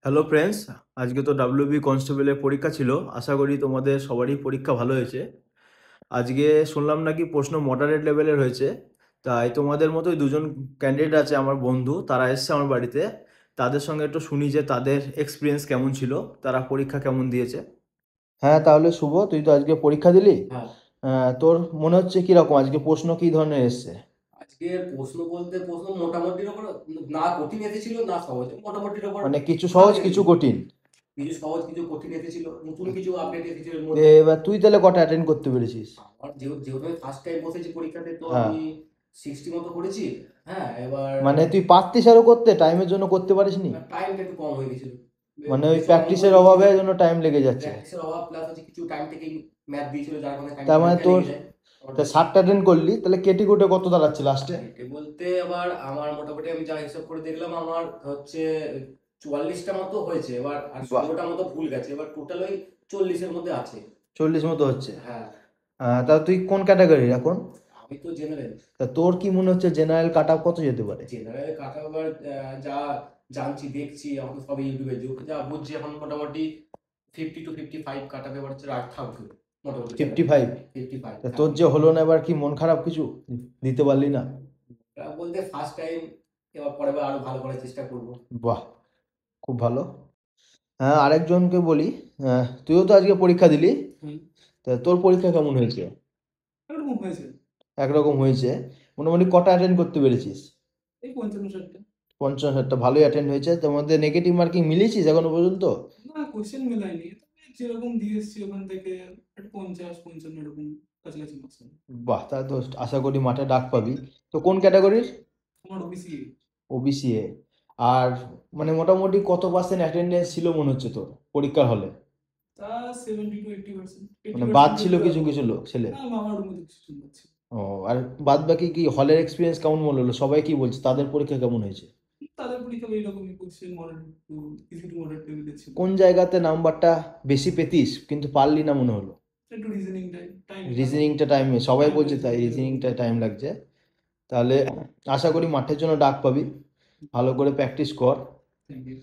Hello friends, আজকে তো WB কনস্টেবলের পরীক্ষা ছিল। আশা করি তোমাদের সবারই পরীক্ষা ভালো হয়েছে। আজকে শুনলাম নাকি প্রশ্ন মডারেট লেভেলের হয়েছে। তাই তোমাদের মতোই দুজন ক্যান্ডিডেট আছে আমার বন্ধু, তারা এসছে আমার বাড়িতে। তাদের সঙ্গে একটু শুনি যে তাদের এক্সপিরিয়েন্স কেমন ছিল, তারা পরীক্ষা কেমন দিয়েছে। হ্যাঁ, তাহলে শুভ, তুই তো আজকে পরীক্ষা দিলি। হ্যাঁ। তোর মনে হচ্ছে কিরকম আজকে প্রশ্ন কি ধরনের এসছে? আজকে প্রশ্ন বলতে প্রশ্ন মোটামুটির ওপর, না কঠিন এসেছিল না সহজ, মোটামুটির ওপর মানে কিছু সহজ ভালোই কিছু এসেছিল। কঠিন। কিছু সহজ কিছু কঠিন এসেছিল, নতুন কিছু আপডেট এসেছিল এর এ, মধ্যে। এবার তুই তাহলে কটা অ্যাটেন্ড করতে পেরেছিস? আমার যেহেতু যেহেতু আমি ফার্স্ট টাইম বসেছি পরীক্ষাতে, তো হ্যাঁ, আমি 60 মতো করেছি। হ্যাঁ, এবার মানে তুই পারতিস আরো করতে, টাইমের জন্য করতে পারিসনি? টাইমটা একটু কম হয়ে গেছিল। মানে ওই যেসব অঙ্ক প্র্যাকটিসের লিখতে অভাবে জন্য টাইম লেগে যাচ্ছে। প্র্যাকটিসের অভাব, প্লাস হচ্ছে কিছু টাইম থেকে ম্যাথ দিয়েছিল, যার কারণে তার মানে টাইমটা তোর লেগে যায়। তা 7টা অ্যাটেন্ড করলি, তাহলে কেটি কোটে কত দাঁড়াচ্ছে লাস্টে? এটা বলতে আবার আমার মোটামুটি আমি যা হিসাব করে দেখলাম, আমার হচ্ছে 44টা মতো হয়েছে, এবার আর বাহ, 16টা মতো ভুল গেছে, এবার টোটাল ওই 40-এর মধ্যে আছে। 40 মতো হচ্ছে। হ্যাঁ। তা তুই কোন ক্যাটাগরির এখন? আমি তো জেনারেল। তা তোর কি মনে হচ্ছে জেনারেল কাট অফ কত যেতে পারে? জেনারেল কাটা আবার যা জানছি দেখছি, এখন তো সবই ইউটিউবে যুগ, যা বুঝছি এখন মোটামুটি 50 to 55 কাটা এবার হচ্ছে রাখ থাকবে মোটামুটি জেনারেল। 55? 55 তা তোর থাকবে। যে হলো না, এবার কি মন খারাপ কিছু দিতে পারলি না? বলতে ফার্স্ট টাইম, এবার পরের বার আরো ভালো করার চেষ্টা করবো। বাহ, খুব ভালো। হ্যাঁ, আরেকজনকে বলি। তুইও তো আজকে পরীক্ষা দিলি। হুম। তা তোর পরীক্ষা কেমন হয়েছে? এরকম হয়েছে। একরকম হয়েছে। মোটামুটি কটা অ্যাটেন্ড করতে পেরেছিস? এই 55-60টা। 50-60টা ভালোই অ্যাটেন্ড হয়েছে। তার মধ্যে নেগেটিভ মার্কিং মিলিয়েছিস এখনো পর্যন্ত? না, কোশ্চেন মেলায়নি, তবে যেরকম দিয়ে এসছি ওখান থেকে একটা 50-55 এরকম কাছাকাছি মার্কস হবে। বাহ, তাহলে তো আশা করি মাঠে ডাক পাবি। তো কোন ক্যাটাগরির? আমার ওবিসি। OBC A. আর মানে মোটামুটি কত পার্সেন্ট অ্যাটেন্ডেন্স ছিল মনে হচ্ছে তোর পরীক্ষার হলে? তা 70 to 80%। মানে বাদ 80% ছিল দেখবে। কিছু কিছু লোক ছেলে? না, আমার রুমে তো কিছু পাচ্ছি। ও, আর বাদ বাকি কি হলের এক্সপিরিয়েন্স কেমন মনে হলো? সবাই কি বলছে তাদের পরীক্ষা কেমন হয়েছে? তাদের পরীক্ষা এইরকমই question, moderate two easy to moderate লেভেলের ছিল। কোন জায়গাতে নাম্বারটা বেশি পেতিস কিন্তু পারলি না মনে হলো? একটু রিজনিং টাইম লাগবে। রিজনিংটা টাইমে সবাই টাইম বলছে, লাগছে তাই লিখতে হবে। রিজনিংটা টাইম লাগছে। তাহলে আশা করি মাঠের জন্য ডাক পাবি। ভালো করে প্র্যাকটিস কর। Thank you.